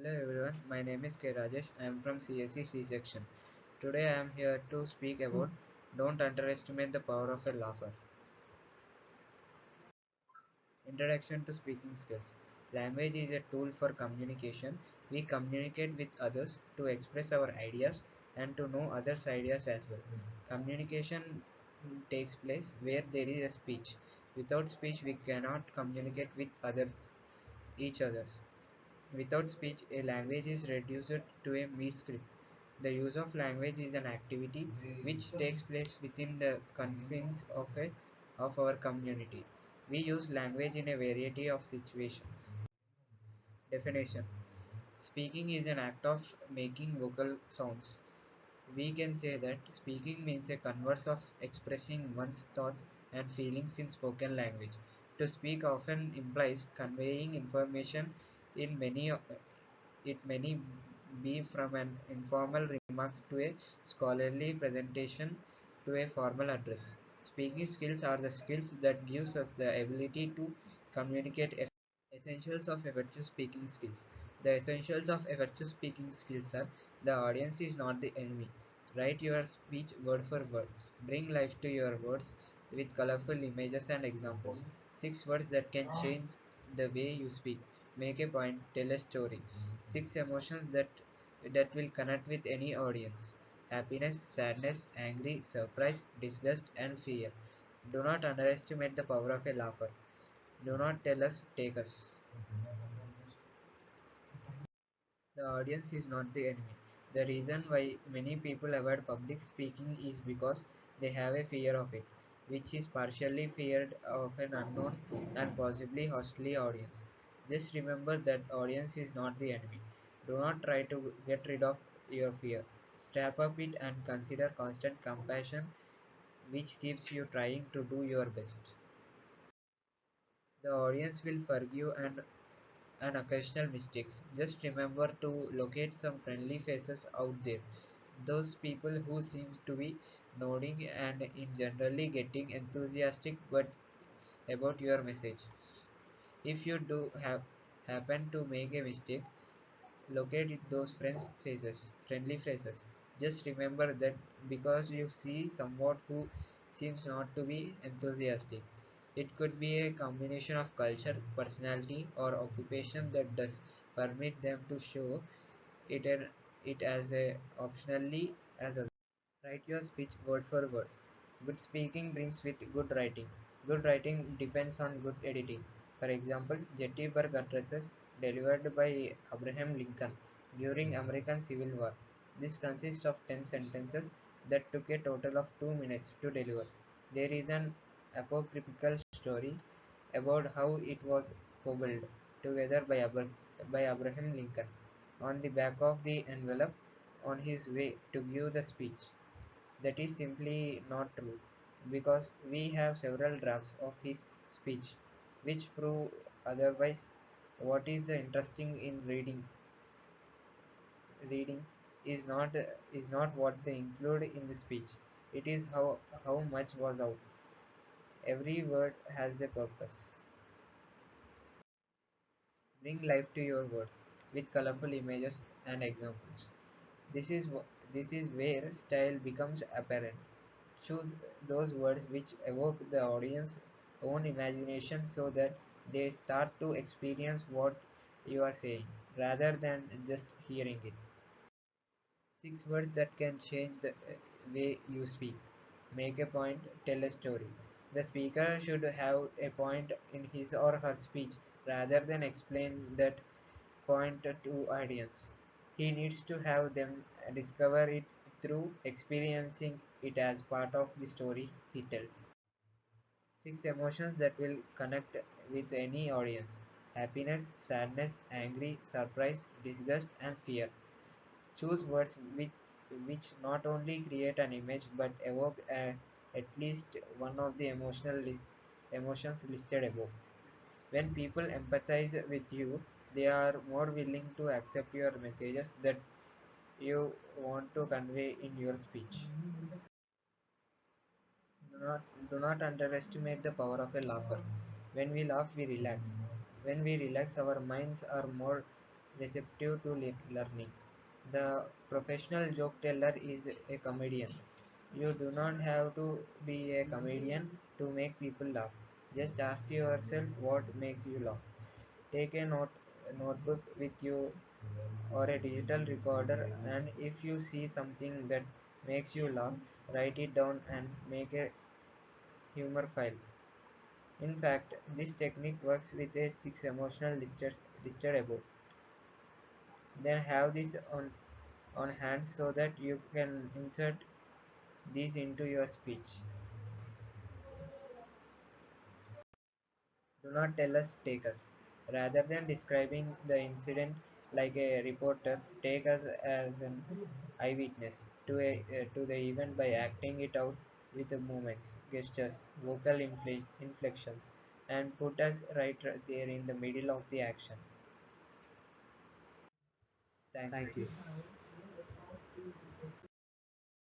Hello everyone, my name is K. Rajesh. I am from CSE C section. Today I am here to speak about don't underestimate the power of a laugher. Introduction to speaking skills. Language is a tool for communication. We communicate with others to express our ideas and to know others' ideas as well. Communication takes place where there is a speech. Without speech, we cannot communicate with each others. Without speech, a language is reduced to a mere script. The use of language is an activity which takes place within the confines of our community. We use language in a variety of situations. Definition. Speaking is an act of making vocal sounds. We can say that speaking means a converse of expressing one's thoughts and feelings in spoken language. To speak often implies conveying information in many it may be from an informal remark to a scholarly presentation to a formal address. Speaking skills are the skills that gives us the ability to communicate. Essentials of effective speaking skills. The essentials of effective speaking skills are: the audience is not the enemy. Write your speech word for word. Bring life to your words with colorful images and examples. 6 words that can change the way you speak. Make a point, tell a story. 6 emotions that will connect with any audience. Happiness, sadness, angry, surprise, disgust, and fear. Do not underestimate the power of a laugher. Do not tell us, take us. The audience is not the enemy. The reason why many people avoid public speaking is because they have a fear of it, which is partially feared of an unknown and possibly hostile audience. Just remember that audience is not the enemy. Do not try to get rid of your fear. Strap up it and consider constant compassion, which keeps you trying to do your best. The audience will forgive and occasional mistakes. Just remember to locate some friendly faces out there. Those people who seem to be nodding and in generally getting enthusiastic but about your message. If you do have happen to make a mistake, locate those friendly faces. Just remember that because you see someone who seems not to be enthusiastic. It could be a combination of culture, personality, or occupation that does permit them to show it, it as a optionally as a. Write your speech word for word. Good speaking brings with good writing. Good writing depends on good editing. For example, Gettysburg Addresses delivered by Abraham Lincoln during American Civil War. This consists of 10 sentences that took a total of 2 minutes to deliver. There is an apocryphal story about how it was cobbled together by Abraham Lincoln on the back of the envelope on his way to give the speech. That is simply not true, because we have several drafts of his speech which prove otherwise. What is interesting in reading is not what they include in the speech. It is how much was out. Every word has a purpose. Bring life to your words with colorful images and examples. This is where style becomes apparent. Choose those words which evoke the audience's own imagination so that they start to experience what you are saying rather than just hearing it. 6 words that can change the way you speak. Make a point, tell a story. The speaker should have a point in his or her speech rather than explain that point to audience. He needs to have them discover it through experiencing it as part of the story he tells. 6 emotions that will connect with any audience: happiness, sadness, angry, surprise, disgust, and fear. Choose words which not only create an image but evoke at least one of the emotions listed above. When people empathize with you, they are more willing to accept your messages that you want to convey in your speech. Do not underestimate the power of a laugher. When we laugh, we relax. When we relax, our minds are more receptive to learning. The professional joke teller is a comedian. You do not have to be a comedian to make people laugh. Just ask yourself what makes you laugh. Take a notebook with you or a digital recorder, and if you see something that makes you laugh, write it down and make a humor file. In fact, this technique works with a six emotional listed above. Then have this on hand so that you can insert these into your speech. Do not tell us, take us. Rather than describing the incident like a reporter, take us as an eyewitness to the event by acting it out with the movements, gestures, vocal inflections, and put us right there in the middle of the action. Thank Thank you. you.